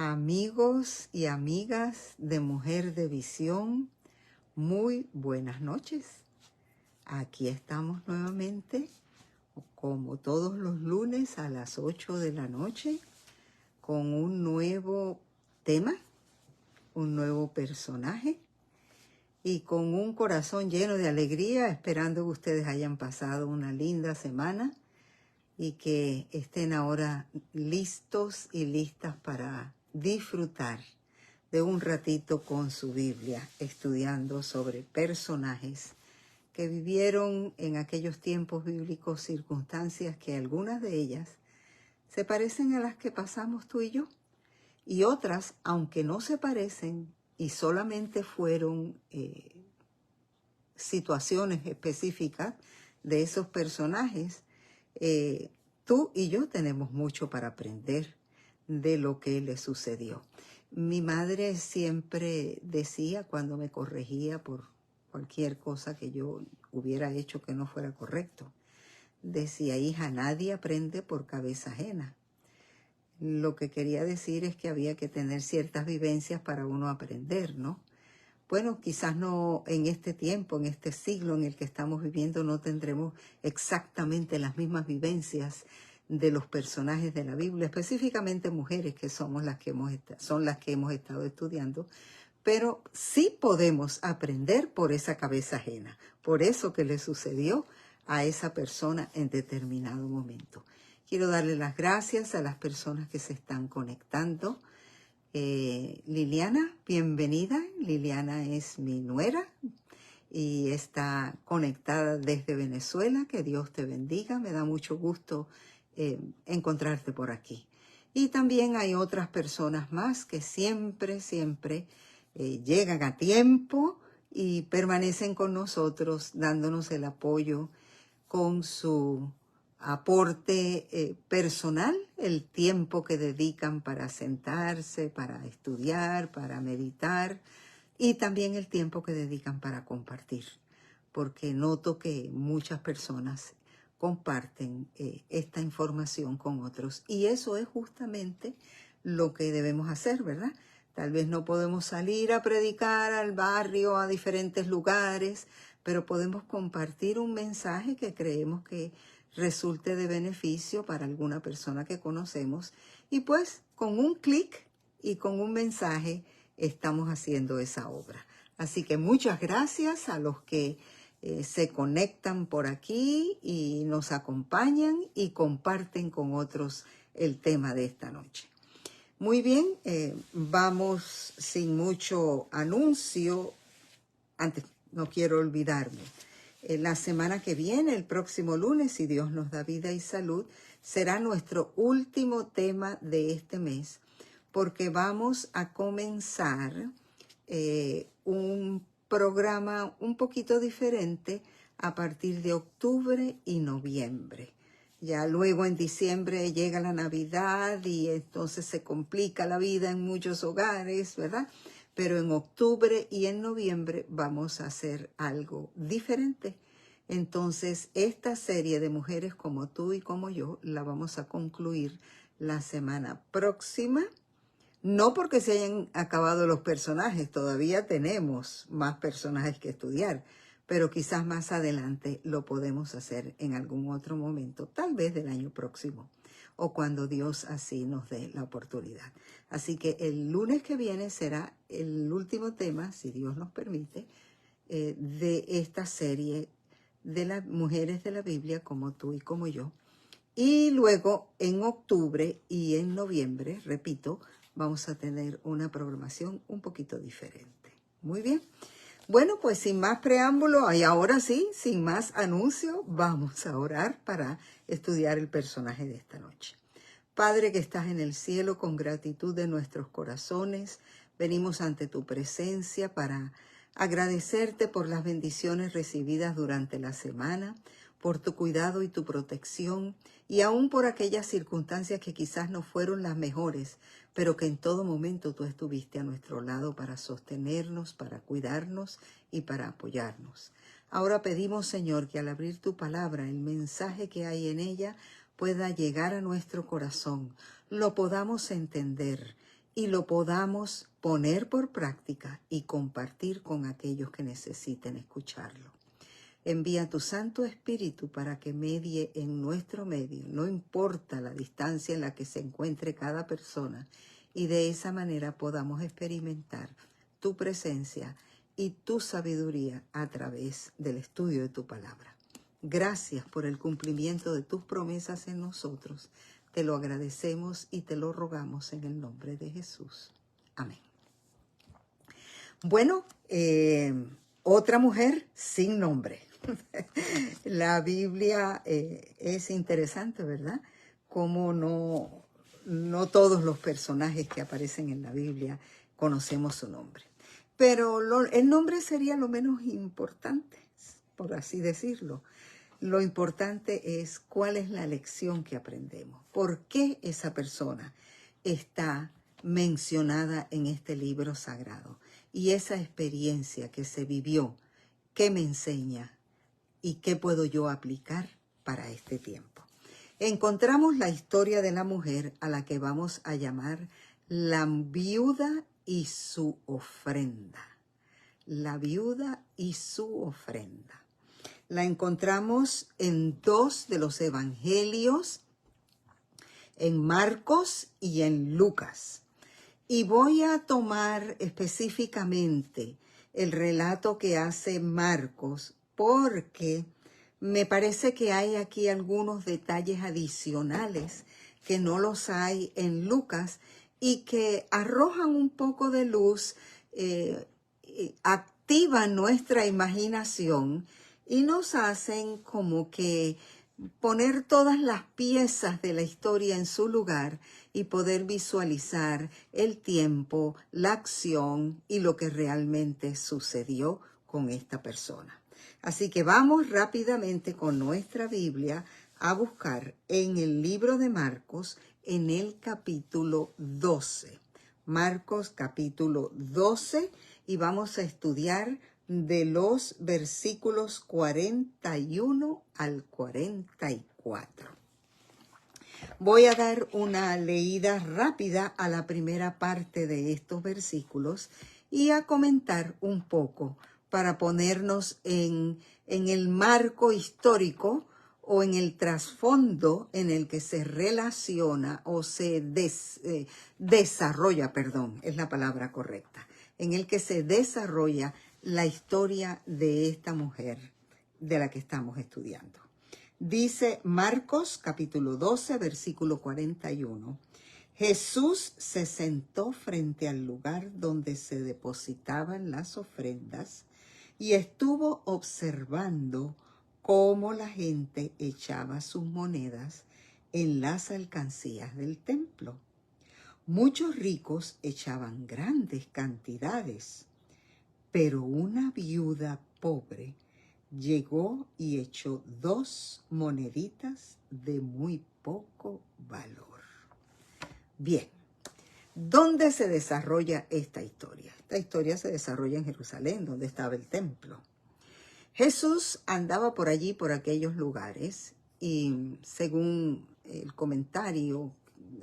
Amigos y amigas de Mujer de Visión, muy buenas noches. Aquí estamos nuevamente, como todos los lunes a las 8 de la noche, con un nuevo tema, un nuevo personaje y con un corazón lleno de alegría, esperando que ustedes hayan pasado una linda semana y que estén ahora listos y listas para disfrutar de un ratito con su Biblia, estudiando sobre personajes que vivieron en aquellos tiempos bíblicos circunstancias que algunas de ellas se parecen a las que pasamos tú y yo, y otras, aunque no se parecen y solamente fueron situaciones específicas de esos personajes, tú y yo tenemos mucho para aprender de lo que le sucedió. Mi madre siempre decía, cuando me corregía por cualquier cosa que yo hubiera hecho que no fuera correcto, decía: hija, nadie aprende por cabeza ajena. Lo que quería decir es que había que tener ciertas vivencias para uno aprender, ¿no? Bueno, quizás no en este tiempo, en este siglo en el que estamos viviendo, no tendremos exactamente las mismas vivencias de los personajes de la Biblia, específicamente mujeres que somos son las que hemos estado estudiando, pero sí podemos aprender por esa cabeza ajena, por eso que le sucedió a esa persona en determinado momento. Quiero darle las gracias a las personas que se están conectando. Liliana, bienvenida. Liliana es mi nuera y está conectada desde Venezuela. Que Dios te bendiga. Me da mucho gusto encontrarte por aquí. Y también hay otras personas más que siempre llegan a tiempo y permanecen con nosotros, dándonos el apoyo con su aporte personal, el tiempo que dedican para sentarse, para estudiar, para meditar, y también el tiempo que dedican para compartir, porque noto que muchas personas comparten esta información con otros, y eso es justamente lo que debemos hacer, ¿verdad? Tal vez no podemos salir a predicar al barrio, a diferentes lugares, pero podemos compartir un mensaje que creemos que resulte de beneficio para alguna persona que conocemos, y pues con un clic y con un mensaje estamos haciendo esa obra. Así que muchas gracias a los que se conectan por aquí y nos acompañan y comparten con otros el tema de esta noche. Muy bien, vamos sin mucho anuncio. Antes, no quiero olvidarme. La semana que viene, el próximo lunes, si Dios nos da vida y salud, será nuestro último tema de este mes, porque vamos a comenzar un programa un poquito diferente a partir de octubre y noviembre. Ya luego en diciembre llega la Navidad y entonces se complica la vida en muchos hogares, ¿verdad? Pero en octubre y en noviembre vamos a hacer algo diferente. Entonces, esta serie de mujeres como tú y como yo la vamos a concluir la semana próxima. No porque se hayan acabado los personajes, todavía tenemos más personajes que estudiar, pero quizás más adelante lo podemos hacer en algún otro momento, tal vez del año próximo, o cuando Dios así nos dé la oportunidad. Así que el lunes que viene será el último tema, si Dios nos permite, de esta serie de las mujeres de la Biblia como tú y como yo. Y luego en octubre y en noviembre, repito, vamos a tener una programación un poquito diferente. Muy bien. Bueno, pues sin más preámbulo, y ahora sí, sin más anuncio, vamos a orar para estudiar el personaje de esta noche. Padre que estás en el cielo, con gratitud de nuestros corazones, venimos ante tu presencia para agradecerte por las bendiciones recibidas durante la semana, por tu cuidado y tu protección, y aún por aquellas circunstancias que quizás no fueron las mejores, pero que en todo momento tú estuviste a nuestro lado para sostenernos, para cuidarnos y para apoyarnos. Ahora pedimos, Señor, que al abrir tu palabra, el mensaje que hay en ella pueda llegar a nuestro corazón, lo podamos entender y lo podamos poner por práctica y compartir con aquellos que necesiten escucharlo. Envía tu Santo Espíritu para que medie en nuestro medio, no importa la distancia en la que se encuentre cada persona, y de esa manera podamos experimentar tu presencia y tu sabiduría a través del estudio de tu palabra. Gracias por el cumplimiento de tus promesas en nosotros. Te lo agradecemos y te lo rogamos en el nombre de Jesús. Amén. Bueno, otra mujer sin nombre. La Biblia es interesante, ¿verdad? Como no todos los personajes que aparecen en la Biblia conocemos su nombre. Pero el nombre sería lo menos importante, por así decirlo. Lo importante es cuál es la lección que aprendemos. ¿Por qué esa persona está mencionada en este libro sagrado? Y esa experiencia que se vivió, ¿qué me enseña? ¿Y qué puedo yo aplicar para este tiempo? Encontramos la historia de la mujer a la que vamos a llamar la viuda y su ofrenda. La viuda y su ofrenda. La encontramos en 2 de los evangelios, en Marcos y en Lucas. Y voy a tomar específicamente el relato que hace Marcos porque me parece que hay aquí algunos detalles adicionales que no los hay en Lucas y que arrojan un poco de luz, activan nuestra imaginación y nos hacen como que poner todas las piezas de la historia en su lugar y poder visualizar el tiempo, la acción y lo que realmente sucedió con esta persona. Así que vamos rápidamente con nuestra Biblia a buscar en el libro de Marcos, en el capítulo 12. Marcos capítulo 12, y vamos a estudiar de los versículos 41 al 44. Voy a dar una leída rápida a la primera parte de estos versículos y a comentar un poco para ponernos en el marco histórico o en el trasfondo en el que se relaciona o se desarrolla, es la palabra correcta, en el que se desarrolla la historia de esta mujer de la que estamos estudiando. Dice Marcos capítulo 12, versículo 41. Jesús se sentó frente al lugar donde se depositaban las ofrendas y estuvo observando cómo la gente echaba sus monedas en las alcancías del templo. Muchos ricos echaban grandes cantidades, pero una viuda pobre llegó y echó 2 moneditas de muy poco valor. Bien, ¿dónde se desarrolla esta historia? Esta historia se desarrolla en Jerusalén, donde estaba el templo. Jesús andaba por allí, por aquellos lugares, y según el comentario,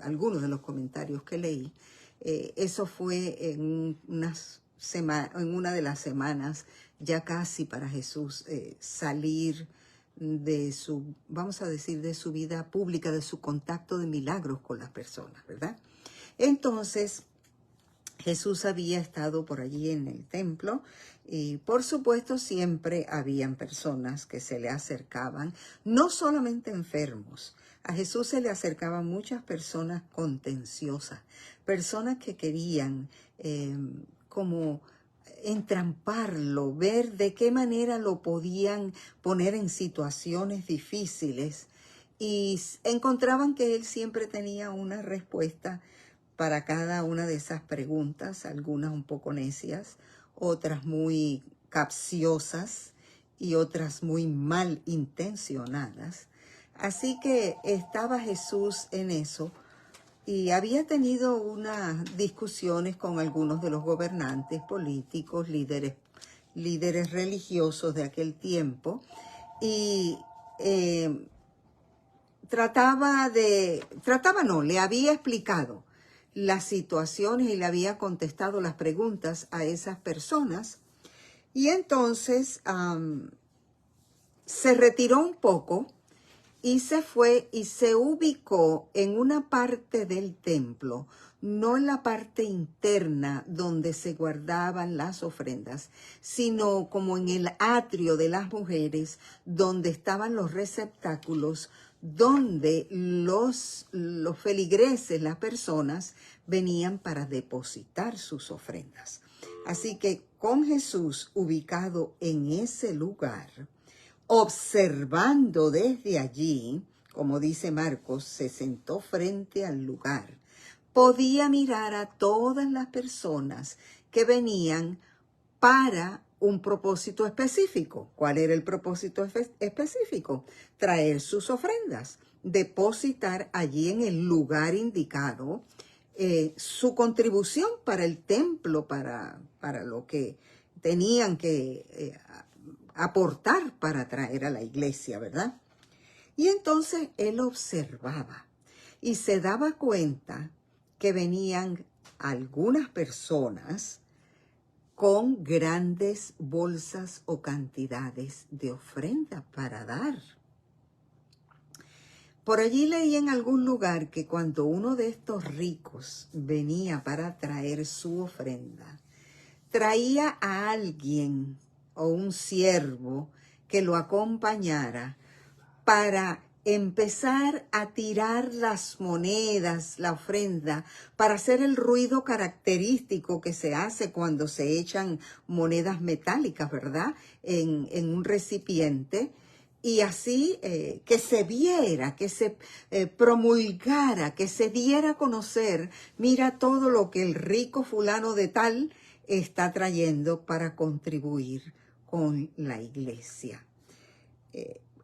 algunos de los comentarios que leí, eso fue en una de las semanas ya casi para Jesús salir de su, vamos a decir, de su vida pública, de su contacto de milagros con las personas, ¿verdad? Entonces, Jesús había estado por allí en el templo y por supuesto siempre habían personas que se le acercaban, no solamente enfermos. A Jesús se le acercaban muchas personas contenciosas, personas que querían como entramparlo, ver de qué manera lo podían poner en situaciones difíciles y encontraban que él siempre tenía una respuesta para cada una de esas preguntas, algunas un poco necias, otras muy capciosas y otras muy mal intencionadas. Así que estaba Jesús en eso y había tenido unas discusiones con algunos de los gobernantes políticos, líderes religiosos de aquel tiempo, y le había explicado las situaciones y le había contestado las preguntas a esas personas. Y entonces se retiró un poco y se fue y se ubicó en una parte del templo, no en la parte interna donde se guardaban las ofrendas, sino como en el atrio de las mujeres, donde estaban los receptáculos, donde los feligreses, las personas, venían para depositar sus ofrendas. Así que con Jesús ubicado en ese lugar, observando desde allí, como dice Marcos, se sentó frente al lugar. Podía mirar a todas las personas que venían para un propósito específico. ¿Cuál era el propósito específico? Traer sus ofrendas, depositar allí en el lugar indicado su contribución para el templo, para lo que tenían que aportar para traer a la iglesia, ¿verdad? Y entonces él observaba y se daba cuenta que venían algunas personas con grandes bolsas o cantidades de ofrenda para dar. Por allí leí en algún lugar que cuando uno de estos ricos venía para traer su ofrenda, traía a alguien o un siervo que lo acompañara para empezar a tirar las monedas, la ofrenda, para hacer el ruido característico que se hace cuando se echan monedas metálicas, ¿verdad? En un recipiente. Y así que se viera, que se promulgara, que se diera a conocer, mira todo lo que el rico fulano de tal está trayendo para contribuir con la iglesia.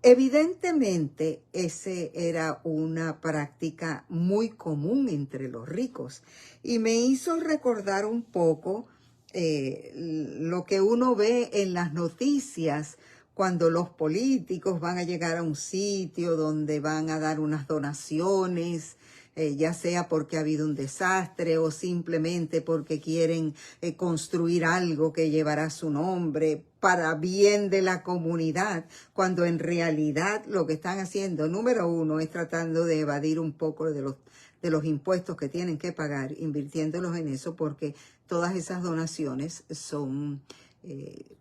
Evidentemente, ese era una práctica muy común entre los ricos y me hizo recordar un poco lo que uno ve en las noticias cuando los políticos van a llegar a un sitio donde van a dar unas donaciones, ya sea porque ha habido un desastre o simplemente porque quieren construir algo que llevará su nombre para bien de la comunidad, cuando en realidad lo que están haciendo, número uno, es tratando de evadir un poco de los impuestos que tienen que pagar, invirtiéndolos en eso, porque todas esas donaciones son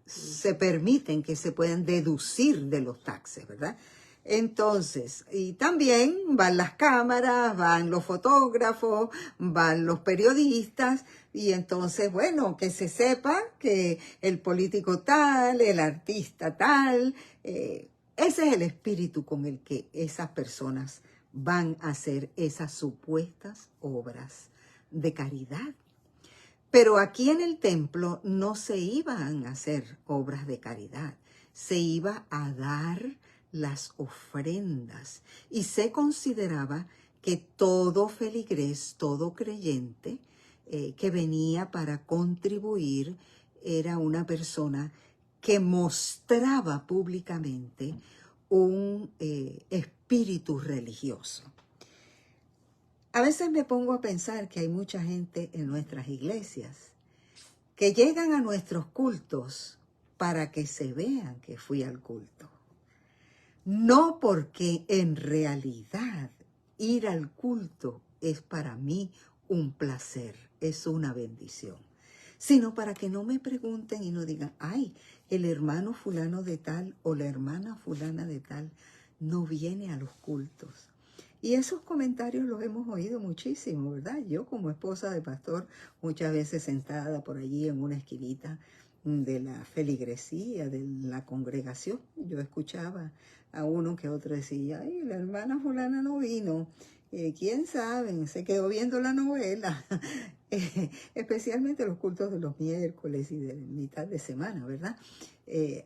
se permiten que se puedan deducir de los taxes, ¿verdad? Entonces, y también van las cámaras, van los fotógrafos, van los periodistas, y entonces, bueno, que se sepa que el político tal, el artista tal, ese es el espíritu con el que esas personas van a hacer esas supuestas obras de caridad. Pero aquí en el templo no se iban a hacer obras de caridad, se iba a dar las ofrendas y se consideraba que todo feligrés, todo creyente que venía para contribuir era una persona que mostraba públicamente un espíritu religioso. A veces me pongo a pensar que hay mucha gente en nuestras iglesias que llegan a nuestros cultos para que se vean que fui al culto. No porque en realidad ir al culto es para mí un placer, es una bendición, sino para que no me pregunten y no digan, ay, el hermano fulano de tal o la hermana fulana de tal no viene a los cultos. Y esos comentarios los hemos oído muchísimo, ¿verdad? Yo como esposa de pastor, muchas veces sentada por allí en una esquinita de la feligresía, de la congregación, yo escuchaba a uno que otro decía, ay, la hermana fulana no vino, quién sabe, se quedó viendo la novela, especialmente los cultos de los miércoles y de mitad de semana, ¿verdad?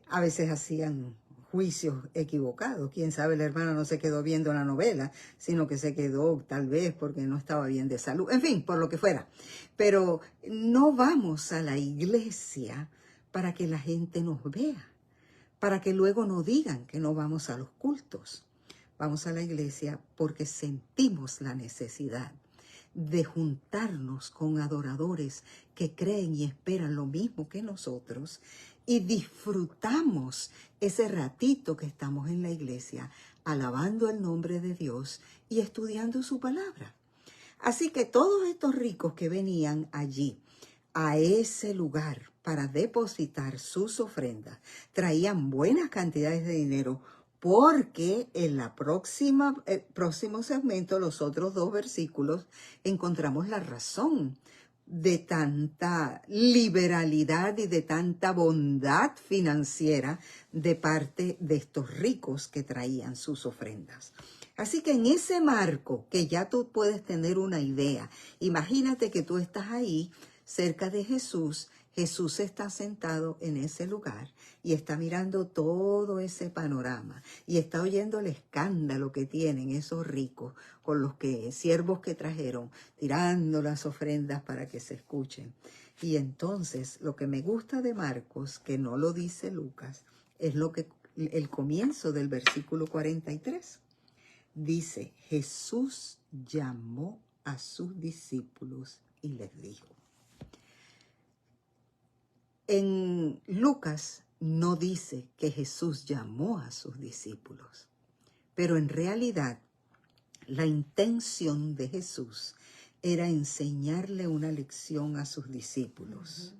A veces hacían juicios equivocados. Quién sabe, la hermana no se quedó viendo la novela, sino que se quedó tal vez porque no estaba bien de salud. En fin, por lo que fuera. Pero no vamos a la iglesia para que la gente nos vea, para que luego no digan que no vamos a los cultos. Vamos a la iglesia porque sentimos la necesidad de juntarnos con adoradores que creen y esperan lo mismo que nosotros y disfrutamos ese ratito que estamos en la iglesia alabando el nombre de Dios y estudiando su palabra. Así que todos estos ricos que venían allí a ese lugar para depositar sus ofrendas traían buenas cantidades de dinero, porque en el próximo segmento, los otros 2 versículos, encontramos la razón de tanta liberalidad y de tanta bondad financiera de parte de estos ricos que traían sus ofrendas. Así que en ese marco, que ya tú puedes tener una idea, imagínate que tú estás ahí cerca de Jesús. Jesús está sentado en ese lugar y está mirando todo ese panorama y está oyendo el escándalo que tienen esos ricos con los siervos que trajeron, tirando las ofrendas para que se escuchen. Y entonces lo que me gusta de Marcos, que no lo dice Lucas, es el comienzo del versículo 43. Dice: Jesús llamó a sus discípulos y les dijo. En Lucas no dice que Jesús llamó a sus discípulos, pero en realidad la intención de Jesús era enseñarle una lección a sus discípulos,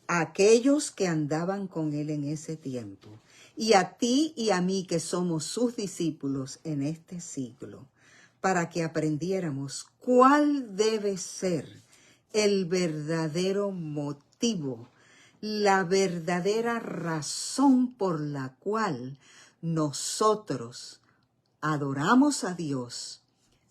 a aquellos que andaban con él en ese tiempo, y a ti y a mí que somos sus discípulos en este siglo, para que aprendiéramos cuál debe ser el verdadero motivo, la verdadera razón por la cual nosotros adoramos a Dios,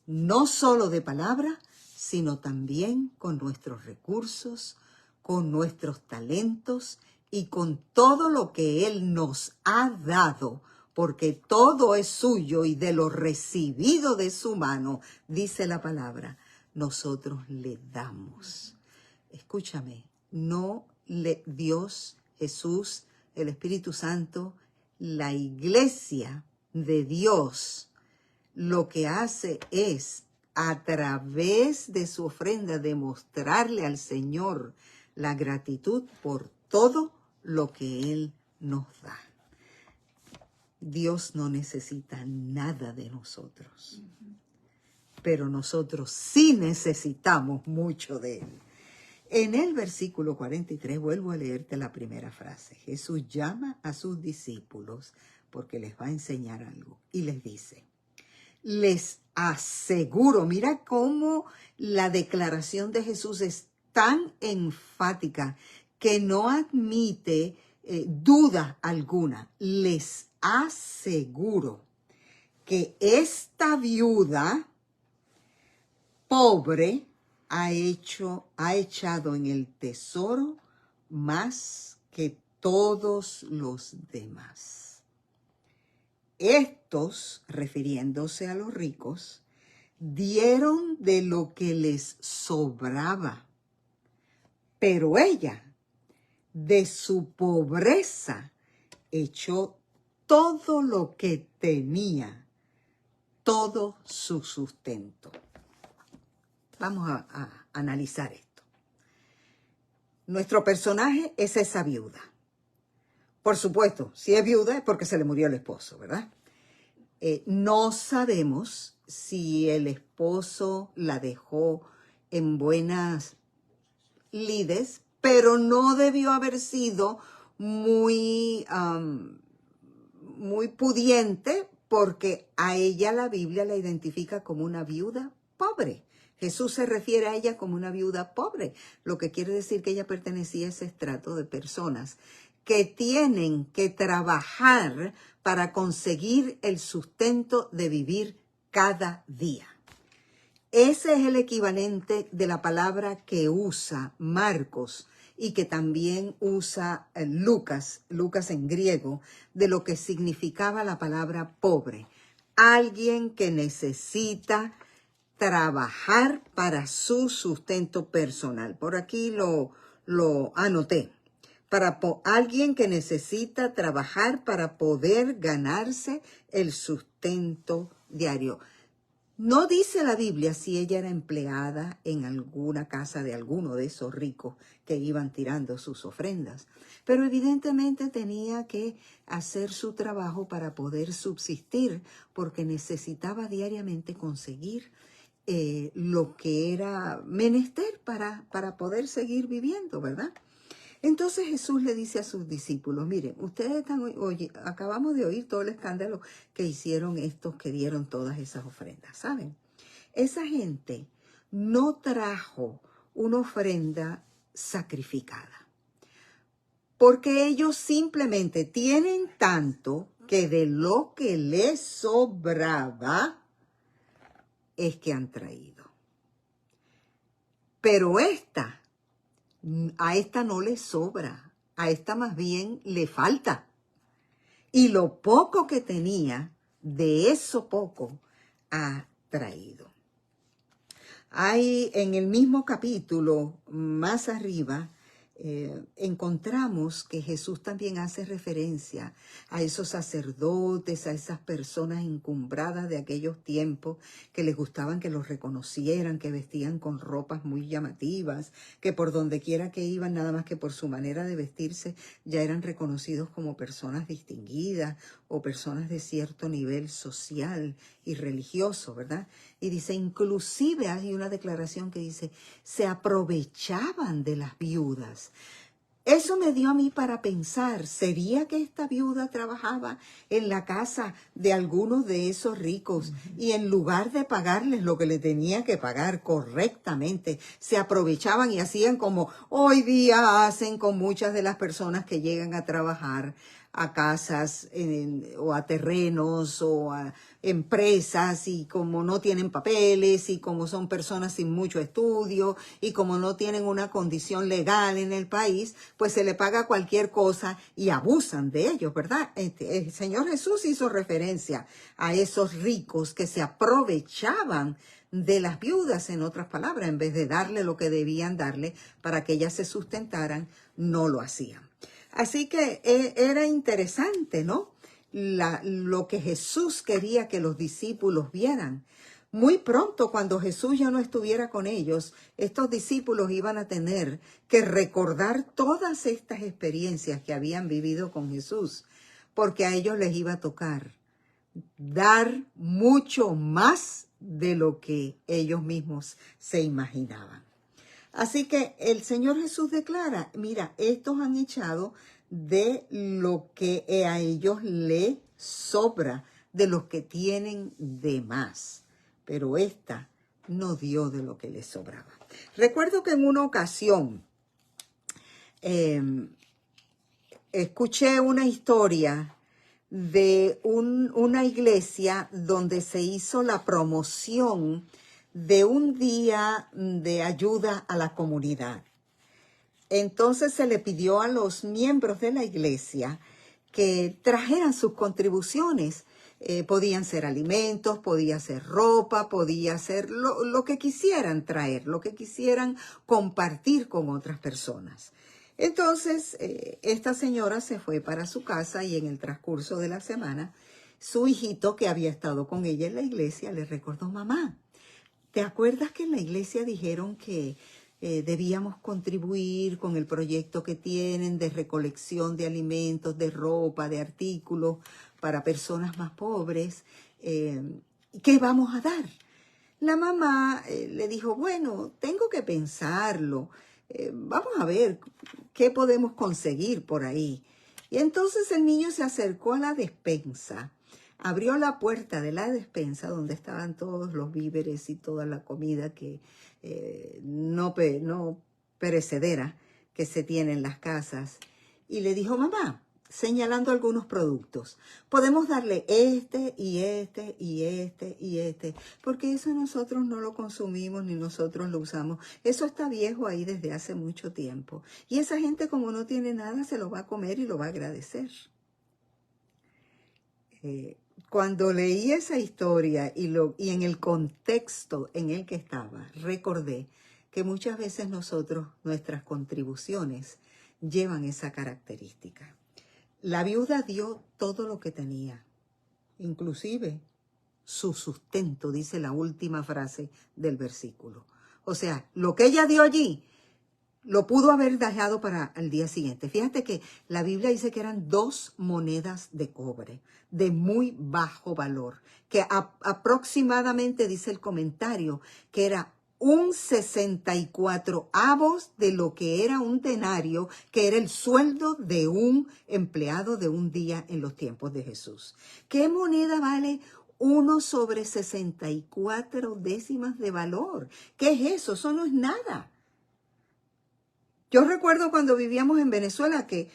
no solo de palabra, sino también con nuestros recursos, con nuestros talentos y con todo lo que Él nos ha dado, porque todo es suyo y de lo recibido de su mano, dice la palabra, nosotros le damos. Escúchame, Dios, Jesús, el Espíritu Santo, la iglesia de Dios, lo que hace es, a través de su ofrenda, demostrarle al Señor la gratitud por todo lo que Él nos da. Dios no necesita nada de nosotros, pero nosotros sí necesitamos mucho de Él. En el versículo 43, vuelvo a leerte la primera frase. Jesús llama a sus discípulos porque les va a enseñar algo y les dice: les aseguro, mira cómo la declaración de Jesús es tan enfática que no admite duda alguna. Les aseguro que esta viuda pobre ha echado en el tesoro más que todos los demás. Estos, refiriéndose a los ricos, dieron de lo que les sobraba, pero ella, de su pobreza, echó todo lo que tenía, todo su sustento. Vamos a analizar esto. Nuestro personaje es esa viuda. Por supuesto, si es viuda es porque se le murió el esposo, ¿verdad? No sabemos si el esposo la dejó en buenas lides, pero no debió haber sido muy pudiente, porque a ella la Biblia la identifica como una viuda pobre. Jesús se refiere a ella como una viuda pobre, lo que quiere decir que ella pertenecía a ese estrato de personas que tienen que trabajar para conseguir el sustento de vivir cada día. Ese es el equivalente de la palabra que usa Marcos y que también usa Lucas en griego, de lo que significaba la palabra pobre. Alguien que necesita trabajar para su sustento personal. Por aquí lo anoté. Alguien que necesita trabajar para poder ganarse el sustento diario. No dice la Biblia si ella era empleada en alguna casa de alguno de esos ricos que iban tirando sus ofrendas, pero evidentemente tenía que hacer su trabajo para poder subsistir, porque necesitaba diariamente conseguir lo que era menester para poder seguir viviendo, ¿verdad? Entonces Jesús le dice a sus discípulos, miren, ustedes están, oye, acabamos de oír todo el escándalo que hicieron estos que dieron todas esas ofrendas, ¿saben? Esa gente no trajo una ofrenda sacrificada, porque ellos simplemente tienen tanto que de lo que les sobraba es que han traído. Pero a esta no le sobra, a esta más bien le falta. Y lo poco que tenía, de eso poco, ha traído. Hay en el mismo capítulo, más arriba, encontramos que Jesús también hace referencia a esos sacerdotes, a esas personas encumbradas de aquellos tiempos que les gustaban que los reconocieran, que vestían con ropas muy llamativas, que por donde quiera que iban, nada más que por su manera de vestirse, ya eran reconocidos como personas distinguidas o personas de cierto nivel social y religioso, ¿verdad? Y dice, inclusive hay una declaración que dice, se aprovechaban de las viudas. Eso me dio a mí para pensar, ¿sería que esta viuda trabajaba en la casa de algunos de esos ricos y en lugar de pagarles lo que le tenía que pagar correctamente, se aprovechaban y hacían como hoy día hacen con muchas de las personas que llegan a trabajar a casas o a terrenos o a empresas, y como no tienen papeles y como son personas sin mucho estudio y como no tienen una condición legal en el país, pues se le paga cualquier cosa y abusan de ellos, ¿verdad? El Señor Jesús hizo referencia a esos ricos que se aprovechaban de las viudas, en otras palabras, en vez de darle lo que debían darle para que ellas se sustentaran, no lo hacían. Así que era interesante, ¿no? Lo que Jesús quería que los discípulos vieran. Muy pronto, cuando Jesús ya no estuviera con ellos, estos discípulos iban a tener que recordar todas estas experiencias que habían vivido con Jesús, porque a ellos les iba a tocar dar mucho más de lo que ellos mismos se imaginaban. Así que el Señor Jesús declara, mira, estos han echado de lo que a ellos les sobra, de los que tienen de más, pero esta no dio de lo que les sobraba. Recuerdo que en una ocasión escuché una historia de una iglesia donde se hizo la promoción de un día de ayuda a la comunidad. Entonces se le pidió a los miembros de la iglesia que trajeran sus contribuciones. Podían ser alimentos, podía ser ropa, podía ser lo que quisieran traer, lo que quisieran compartir con otras personas. Entonces, esta señora se fue para su casa y en el transcurso de la semana, su hijito que había estado con ella en la iglesia le recordó, mamá, ¿te acuerdas que en la iglesia dijeron que debíamos contribuir con el proyecto que tienen de recolección de alimentos, de ropa, de artículos para personas más pobres? ¿Qué vamos a dar? La mamá le dijo, bueno, tengo que pensarlo. Vamos a ver qué podemos conseguir por ahí. Y entonces el niño se acercó a la despensa, abrió la puerta de la despensa donde estaban todos los víveres y toda la comida que no perecedera que se tiene en las casas, y le dijo, mamá, señalando algunos productos, podemos darle este y este y este y este, porque eso nosotros no lo consumimos ni nosotros lo usamos. Eso está viejo ahí desde hace mucho tiempo. Y esa gente, como no tiene nada, se lo va a comer y lo va a agradecer. Cuando leí esa historia y en el contexto en el que estaba, recordé que muchas veces nuestras contribuciones llevan esa característica. La viuda dio todo lo que tenía, inclusive su sustento, dice la última frase del versículo. O sea, lo que ella dio allí, lo pudo haber dejado para el día siguiente. Fíjate que la Biblia dice que eran 2 monedas de cobre de muy bajo valor, que aproximadamente, dice el comentario, que era un 64avos de lo que era un denario, que era el sueldo de un empleado de un día en los tiempos de Jesús. ¿Qué moneda vale 1/64 décimas de valor? ¿Qué es eso? Eso no es nada. Yo recuerdo cuando vivíamos en Venezuela que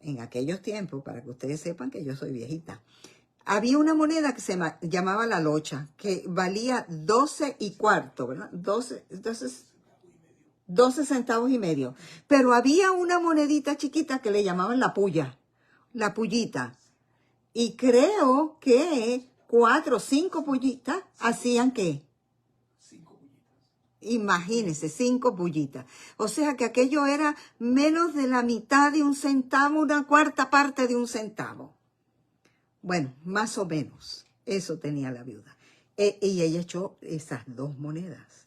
en aquellos tiempos, para que ustedes sepan que yo soy viejita, había una moneda que se llamaba la locha, que valía 12 1/4, ¿verdad? 12 centavos y medio. Pero había una monedita chiquita que le llamaban la puya, la pullita. Y creo que 4 o 5 pullitas hacían ¿qué? Imagínense, 5 pullitas. O sea que aquello era menos de la mitad de un centavo, una cuarta parte de un centavo. Bueno, más o menos. Eso tenía la viuda. Y ella echó esas 2 monedas.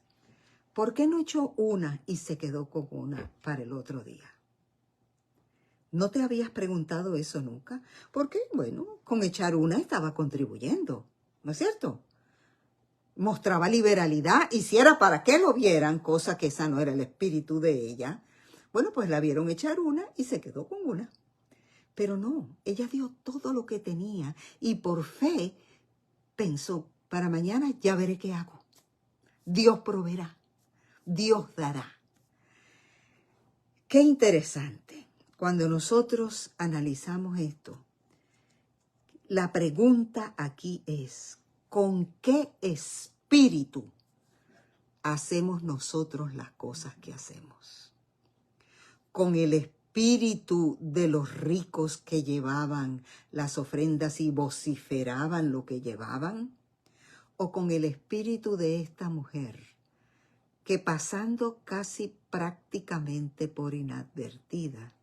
¿Por qué no echó una y se quedó con una para el otro día? ¿No te habías preguntado eso nunca? Porque, bueno, con echar una estaba contribuyendo, ¿no es cierto? Mostraba liberalidad, y si era para que lo vieran, cosa que esa no era el espíritu de ella, bueno, pues la vieron echar una y se quedó con una. Pero no, ella dio todo lo que tenía y por fe pensó, para mañana ya veré qué hago. Dios proveerá, Dios dará. Qué interesante. Cuando nosotros analizamos esto, la pregunta aquí es, ¿con qué espíritu hacemos nosotros las cosas que hacemos? ¿Con el espíritu de los ricos que llevaban las ofrendas y vociferaban lo que llevaban? ¿O con el espíritu de esta mujer que, pasando casi prácticamente por inadvertida,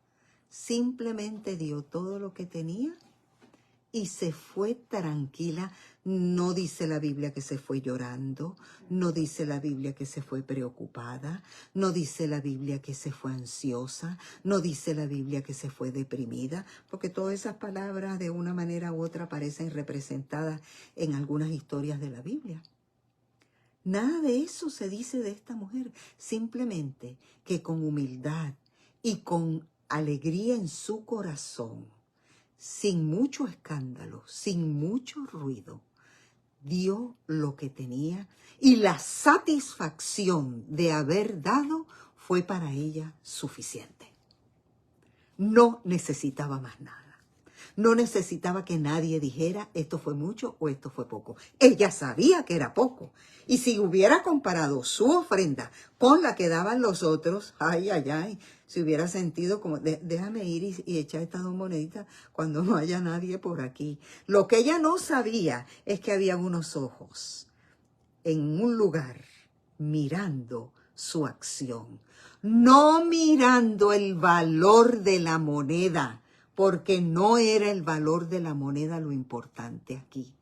simplemente dio todo lo que tenía y se fue tranquila? No dice la Biblia que se fue llorando, no dice la Biblia que se fue preocupada, no dice la Biblia que se fue ansiosa, no dice la Biblia que se fue deprimida, porque todas esas palabras de una manera u otra aparecen representadas en algunas historias de la Biblia. Nada de eso se dice de esta mujer, simplemente que con humildad y con alegría en su corazón, sin mucho escándalo, sin mucho ruido, dio lo que tenía, y la satisfacción de haber dado fue para ella suficiente. No necesitaba más nada. No necesitaba que nadie dijera esto fue mucho o esto fue poco. Ella sabía que era poco. Y si hubiera comparado su ofrenda con la que daban los otros, ay, ay, ay, se hubiera sentido como, déjame ir y echar estas 2 moneditas cuando no haya nadie por aquí. Lo que ella no sabía es que había unos ojos en un lugar mirando su acción, no mirando el valor de la moneda, porque no era el valor de la moneda lo importante aquí,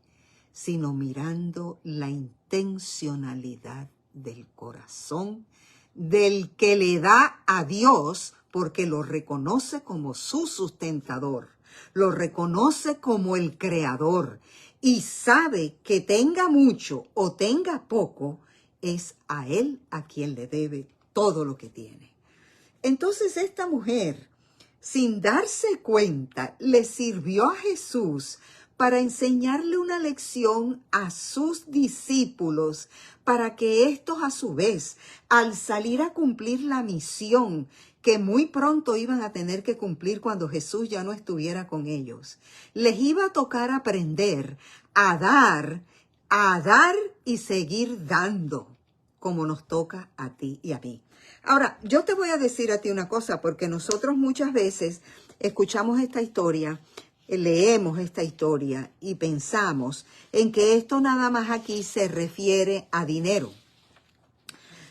sino mirando la intencionalidad del corazón del que le da a Dios, porque lo reconoce como su sustentador, lo reconoce como el creador, y sabe que tenga mucho o tenga poco, es a él a quien le debe todo lo que tiene. Entonces esta mujer, sin darse cuenta, le sirvió a Jesús para enseñarle una lección a sus discípulos, para que estos a su vez, al salir a cumplir la misión que muy pronto iban a tener que cumplir cuando Jesús ya no estuviera con ellos, les iba a tocar aprender a dar y seguir dando, como nos toca a ti y a mí. Ahora, yo te voy a decir a ti una cosa, porque nosotros muchas veces escuchamos esta historia, leemos esta historia y pensamos en que esto nada más aquí se refiere a dinero.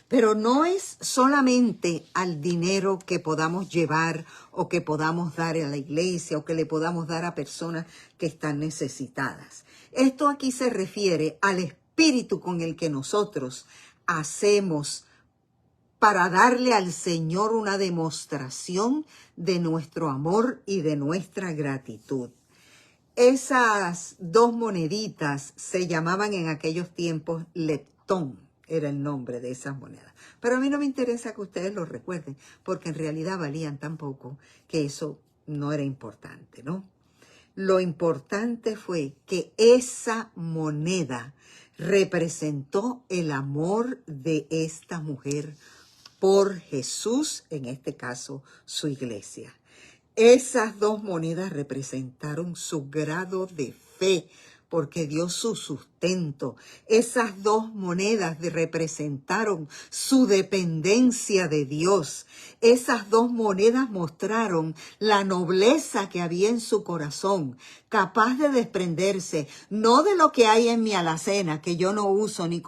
Pero no es solamente al dinero que podamos llevar o que podamos dar a la iglesia o que le podamos dar a personas que están necesitadas. Esto aquí se refiere al espíritu con el que nosotros hacemos para darle al Señor una demostración de nuestro amor y de nuestra gratitud. Esas 2 moneditas se llamaban en aquellos tiempos leptón, era el nombre de esas monedas. Pero a mí no me interesa que ustedes lo recuerden, porque en realidad valían tan poco que eso no era importante, ¿no? Lo importante fue que esa moneda representó el amor de esta mujer por Jesús, en este caso su iglesia. Esas 2 monedas representaron su grado de fe, porque dio su sustento. Esas 2 monedas representaron su dependencia de Dios. Esas 2 monedas mostraron la nobleza que había en su corazón, capaz de desprenderse, no de lo que hay en mi alacena, que yo no uso ni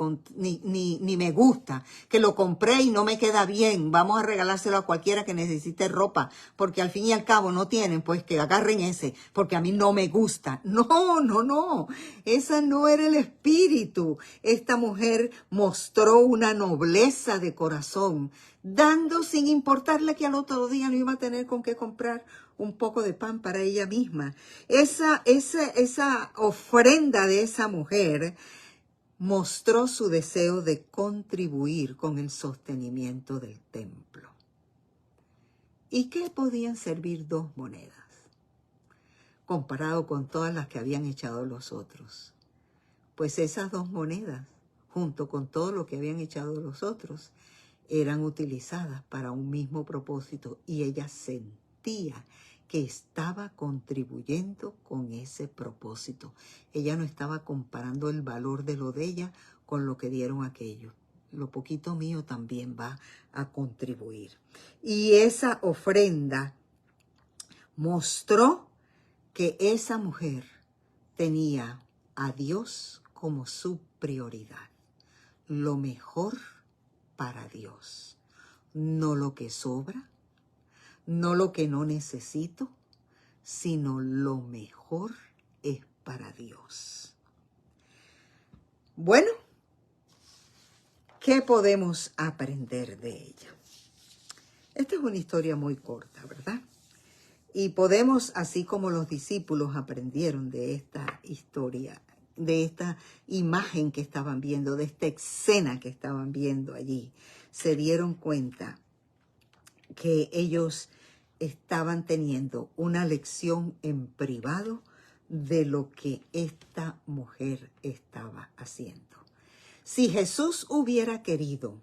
me gusta, que lo compré y no me queda bien, vamos a regalárselo a cualquiera que necesite ropa, porque al fin y al cabo no tienen, pues que agarren ese, porque a mí no me gusta. No, no, no, esa no era el espíritu. Esta mujer mostró una nobleza de corazón, dando sin importarle que al otro día no iba a tener con qué comprar un poco de pan para ella misma. Esa ofrenda de esa mujer mostró su deseo de contribuir con el sostenimiento del templo. ¿Y qué podían servir 2 monedas comparado con todas las que habían echado los otros? Pues esas 2 monedas, junto con todo lo que habían echado los otros, eran utilizadas para un mismo propósito y ella sentía que estaba contribuyendo con ese propósito. Ella no estaba comparando el valor de lo de ella con lo que dieron aquellos. Lo poquito mío también va a contribuir. Y esa ofrenda mostró que esa mujer tenía a Dios como su prioridad. Lo mejor para Dios. No lo que sobra, no lo que no necesito, sino lo mejor es para Dios. Bueno, ¿qué podemos aprender de ella? Esta es una historia muy corta, ¿verdad? Y podemos, así como los discípulos aprendieron de esta historia, de esta imagen que estaban viendo, de esta escena que estaban viendo allí, se dieron cuenta que ellos estaban teniendo una lección en privado de lo que esta mujer estaba haciendo. Si Jesús hubiera querido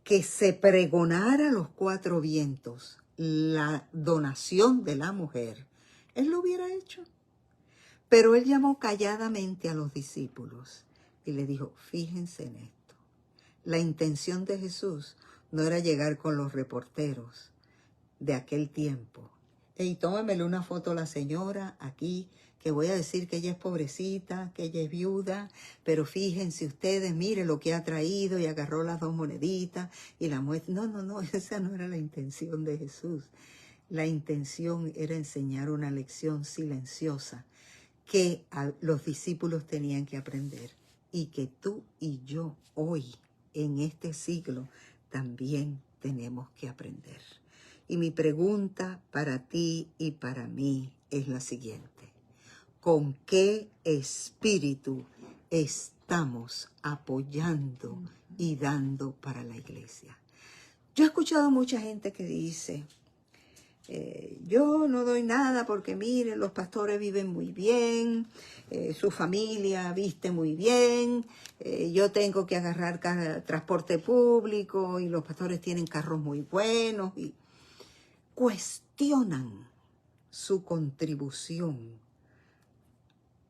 que se pregonara a los 4 vientos la donación de la mujer, él lo hubiera hecho. Pero él llamó calladamente a los discípulos y le dijo, fíjense en esto. La intención de Jesús no era llegar con los reporteros de aquel tiempo. Hey, tómamele una foto a la señora aquí, que voy a decir que ella es pobrecita, que ella es viuda, pero fíjense ustedes, mire lo que ha traído, y agarró las 2 moneditas y la muestra. No, no, no, esa no era la intención de Jesús. La intención era enseñar una lección silenciosa que los discípulos tenían que aprender y que tú y yo hoy, en este siglo, también tenemos que aprender. Y mi pregunta para ti y para mí es la siguiente. ¿Con qué espíritu estamos apoyando y dando para la iglesia? Yo he escuchado mucha gente que dice, yo no doy nada porque miren, los pastores viven muy bien, su familia viste muy bien, yo tengo que agarrar transporte público y los pastores tienen carros muy buenos, y cuestionan su contribución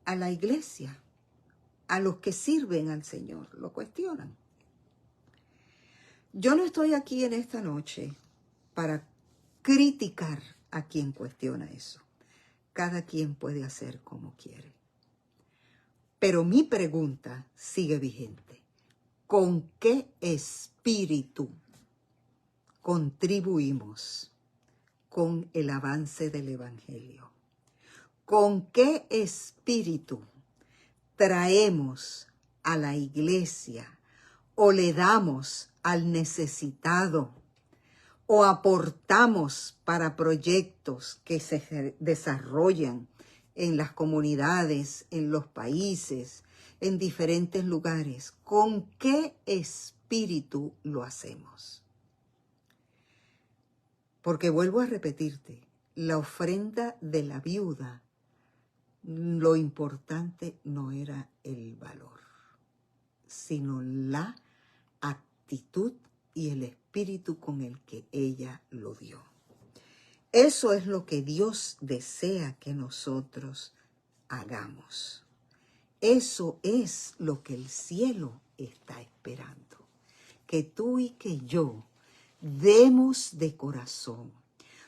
a la iglesia, a los que sirven al Señor, lo cuestionan. Yo no estoy aquí en esta noche para criticar a quien cuestiona eso. Cada quien puede hacer como quiere. Pero mi pregunta sigue vigente. ¿Con qué espíritu contribuimos con el avance del Evangelio? ¿Con qué espíritu traemos a la iglesia o le damos al necesitado o aportamos para proyectos que se desarrollan en las comunidades, en los países, en diferentes lugares, ¿con qué espíritu lo hacemos? Porque vuelvo a repetirte, la ofrenda de la viuda, lo importante no era el valor, sino la actitud y el espíritu con el que ella lo dio. Eso es lo que Dios desea que nosotros hagamos. Eso es lo que el cielo está esperando. Que tú y que yo demos de corazón.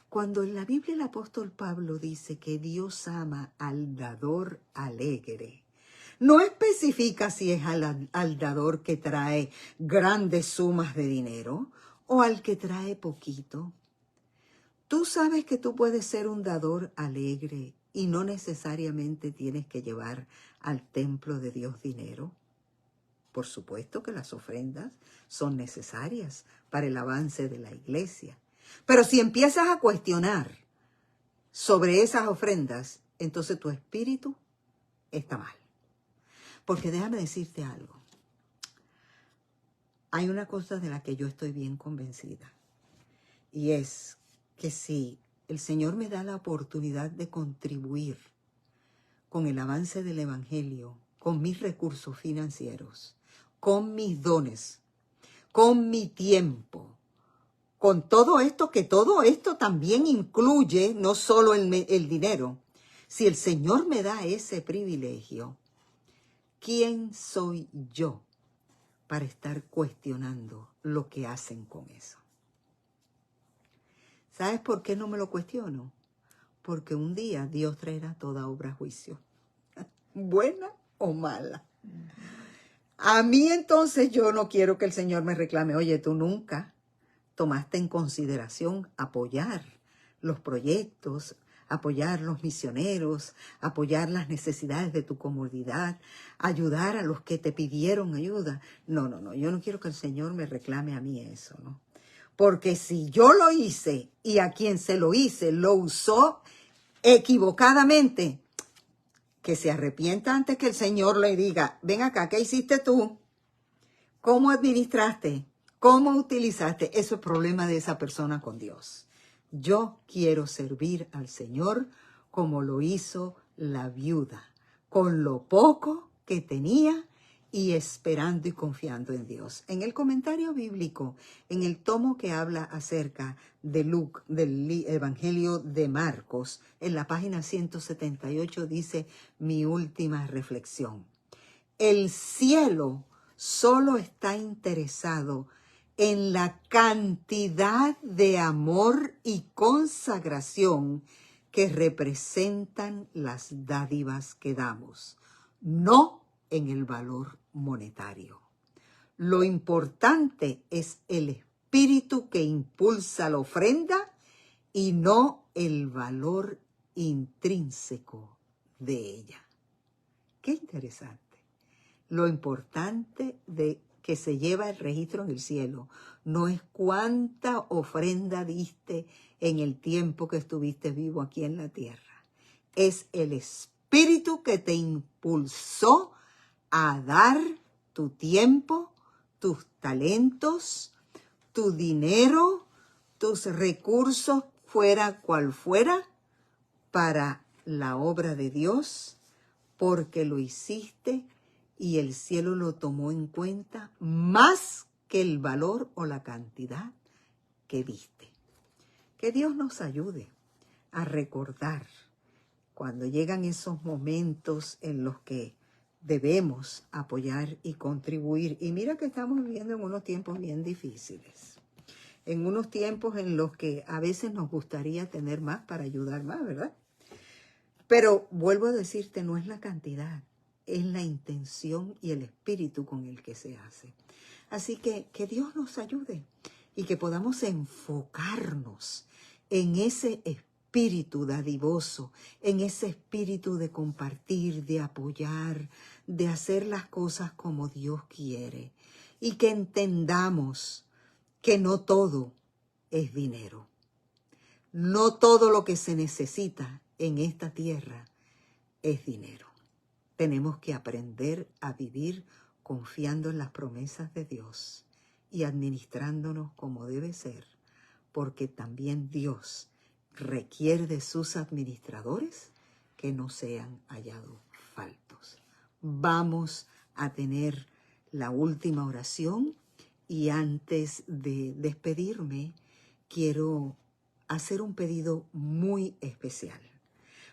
Cuando en la Biblia el apóstol Pablo dice que Dios ama al dador alegre, no especifica si es al dador que trae grandes sumas de dinero o al que trae poquito. Tú sabes que tú puedes ser un dador alegre y no necesariamente tienes que llevar al templo de Dios dinero. Por supuesto que las ofrendas son necesarias para el avance de la iglesia. Pero si empiezas a cuestionar sobre esas ofrendas, entonces tu espíritu está mal. Porque déjame decirte algo. Hay una cosa de la que yo estoy bien convencida. Y es que si el Señor me da la oportunidad de contribuir con el avance del Evangelio, con mis recursos financieros, con mis dones, con mi tiempo, con todo esto, que todo esto también incluye no solo el dinero. Si el Señor me da ese privilegio, ¿quién soy yo para estar cuestionando lo que hacen con eso? ¿Sabes por qué no me lo cuestiono? Porque un día Dios traerá toda obra a juicio, buena o mala. A mí entonces yo no quiero que el Señor me reclame, oye, tú nunca tomaste en consideración apoyar los proyectos, apoyar los misioneros, apoyar las necesidades de tu comunidad, ayudar a los que te pidieron ayuda. No, yo no quiero que el Señor me reclame a mí eso, ¿no? Porque si yo lo hice y a quien se lo hice lo usó equivocadamente, que se arrepienta antes que el Señor le diga, ven acá, ¿qué hiciste tú? ¿Cómo administraste? ¿Cómo utilizaste? Eso es problema de esa persona con Dios. Yo quiero servir al Señor como lo hizo la viuda, con lo poco que tenía y esperando y confiando en Dios. En el comentario bíblico, en el tomo que habla acerca de del Evangelio de Marcos, en la página 178 dice mi última reflexión. El cielo solo está interesado en la cantidad de amor y consagración que representan las dádivas que damos, no en el valor monetario. Lo importante es el espíritu que impulsa la ofrenda y no el valor intrínseco de ella. Qué interesante. Lo importante de que se lleva el registro en el cielo no es cuánta ofrenda diste en el tiempo que estuviste vivo aquí en la tierra. Es el espíritu que te impulsó a dar tu tiempo, tus talentos, tu dinero, tus recursos, fuera cual fuera, para la obra de Dios, porque lo hiciste y el cielo lo tomó en cuenta más que el valor o la cantidad que diste. Que Dios nos ayude a recordar cuando llegan esos momentos en los que debemos apoyar y contribuir. Y mira que estamos viviendo en unos tiempos bien difíciles. En unos tiempos en los que a veces nos gustaría tener más para ayudar más, ¿verdad? Pero vuelvo a decirte, no es la cantidad, es la intención y el espíritu con el que se hace. Así que Dios nos ayude y que podamos enfocarnos en ese espíritu espíritu dadivoso, en ese espíritu de compartir, de apoyar, de hacer las cosas como Dios quiere. Y que entendamos que no todo es dinero. No todo lo que se necesita en esta tierra es dinero. Tenemos que aprender a vivir confiando en las promesas de Dios y administrándonos como debe ser, porque también Dios requiere de sus administradores que no sean hallados faltos. Vamos a tener la última oración y antes de despedirme quiero hacer un pedido muy especial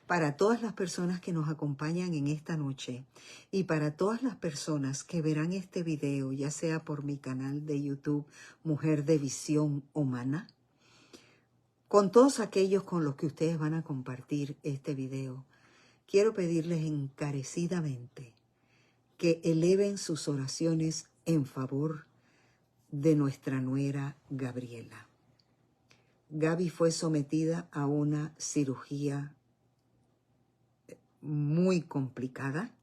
para todas las personas que nos acompañan en esta noche y para todas las personas que verán este video, ya sea por mi canal de YouTube Mujer de Visión Humana, con todos aquellos con los que ustedes van a compartir este video, quiero pedirles encarecidamente que eleven sus oraciones en favor de nuestra nuera Gabriela. Gaby fue sometida a una cirugía muy complicada.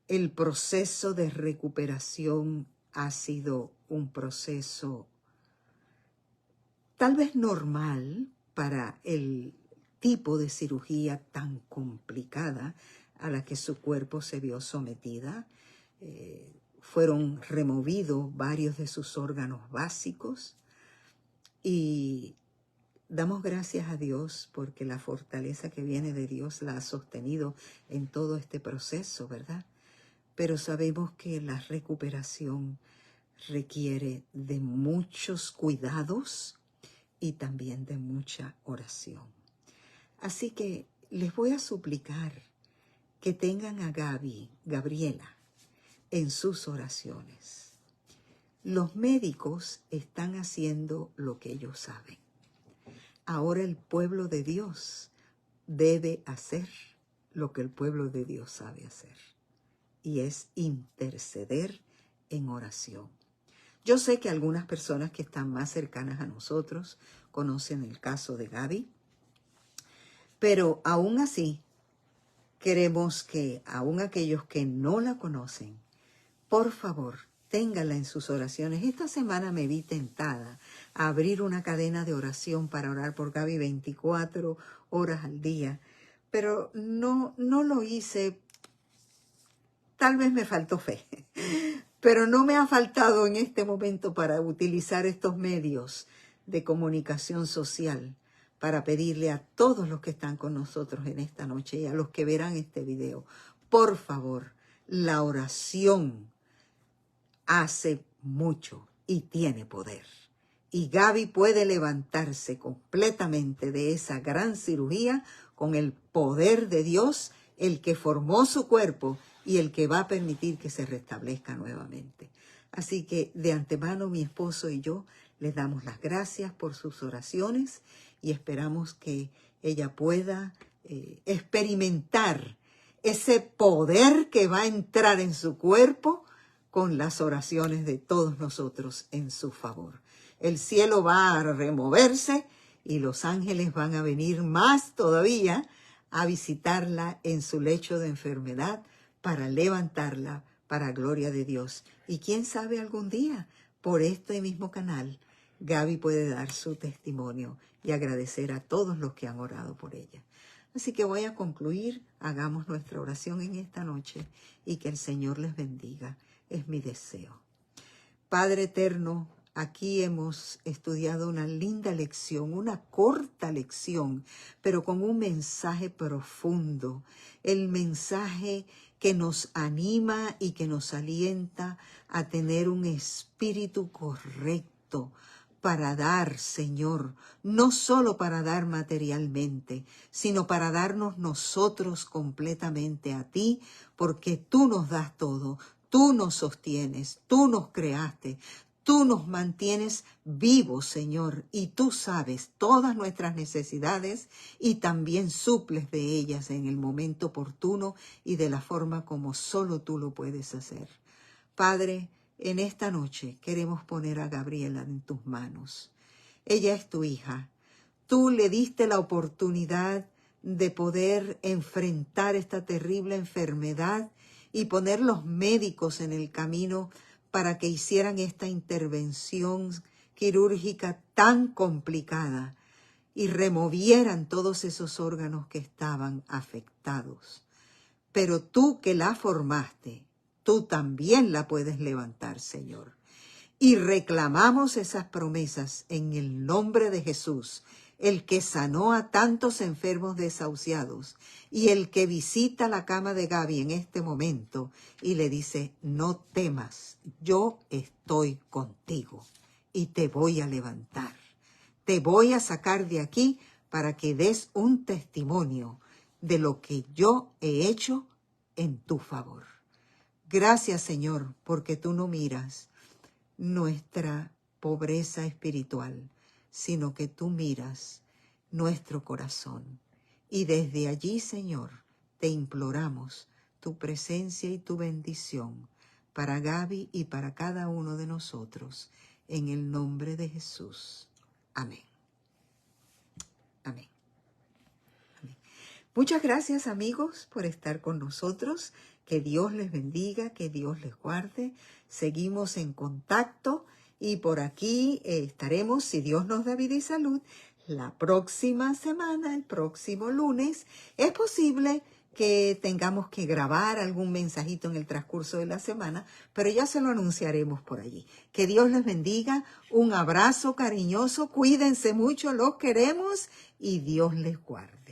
El proceso de recuperación ha sido un proceso tal vez normal para el tipo de cirugía tan complicada a la que su cuerpo se vio sometida. Fueron removidos varios de sus órganos básicos y damos gracias a Dios porque la fortaleza que viene de Dios la ha sostenido en todo este proceso, ¿verdad? Pero sabemos que la recuperación requiere de muchos cuidados y también de mucha oración. Así que les voy a suplicar que tengan a Gabriela, en sus oraciones. Los médicos están haciendo lo que ellos saben. Ahora el pueblo de Dios debe hacer lo que el pueblo de Dios sabe hacer, y es interceder en oración. Yo sé que algunas personas que están más cercanas a nosotros conocen el caso de Gaby, pero aún así queremos que aún aquellos que no la conocen, por favor, ténganla en sus oraciones. Esta semana me vi tentada a abrir una cadena de oración para orar por Gaby 24 horas al día, pero no lo hice. Tal vez me faltó fe, pero no me ha faltado en este momento para utilizar estos medios de comunicación social para pedirle a todos los que están con nosotros en esta noche y a los que verán este video, por favor, la oración hace mucho y tiene poder. Y Gaby puede levantarse completamente de esa gran cirugía con el poder de Dios, el que formó su cuerpo y el que va a permitir que se restablezca nuevamente. Así que de antemano mi esposo y yo les damos las gracias por sus oraciones y esperamos que ella pueda experimentar ese poder que va a entrar en su cuerpo con las oraciones de todos nosotros en su favor. El cielo va a removerse y los ángeles van a venir más todavía a visitarla en su lecho de enfermedad para levantarla para gloria de Dios. Y quién sabe, algún día, por este mismo canal, Gaby puede dar su testimonio y agradecer a todos los que han orado por ella. Así que voy a concluir, hagamos nuestra oración en esta noche y que el Señor les bendiga. Es mi deseo. Padre eterno, aquí hemos estudiado una linda lección, una corta lección, pero con un mensaje profundo. El mensaje que nos anima y que nos alienta a tener un espíritu correcto para dar, Señor, no solo para dar materialmente, sino para darnos nosotros completamente a ti, porque tú nos das todo. Tú nos sostienes, tú nos creaste, tú nos mantienes vivos, Señor, y tú sabes todas nuestras necesidades y también suples de ellas en el momento oportuno y de la forma como solo tú lo puedes hacer. Padre, en esta noche queremos poner a Gabriela en tus manos. Ella es tu hija. Tú le diste la oportunidad de poder enfrentar esta terrible enfermedad y poner los médicos en el camino para que hicieran esta intervención quirúrgica tan complicada y removieran todos esos órganos que estaban afectados. Pero tú que la formaste, tú también la puedes levantar, Señor. Y reclamamos esas promesas en el nombre de Jesús, el que sanó a tantos enfermos desahuciados y el que visita la cama de Gaby en este momento y le dice, no temas, yo estoy contigo y te voy a levantar. Te voy a sacar de aquí para que des un testimonio de lo que yo he hecho en tu favor. Gracias, Señor, porque tú no miras nuestra pobreza espiritual, sino que tú miras nuestro corazón. Y desde allí, Señor, te imploramos tu presencia y tu bendición para Gaby y para cada uno de nosotros, en el nombre de Jesús. Amén. Amén. Amén. Muchas gracias, amigos, por estar con nosotros. Que Dios les bendiga, que Dios les guarde. Seguimos en contacto y por aquí estaremos, si Dios nos da vida y salud, la próxima semana, el próximo lunes. Es posible que tengamos que grabar algún mensajito en el transcurso de la semana, pero ya se lo anunciaremos por allí. Que Dios les bendiga, un abrazo cariñoso, cuídense mucho, los queremos y Dios les guarde.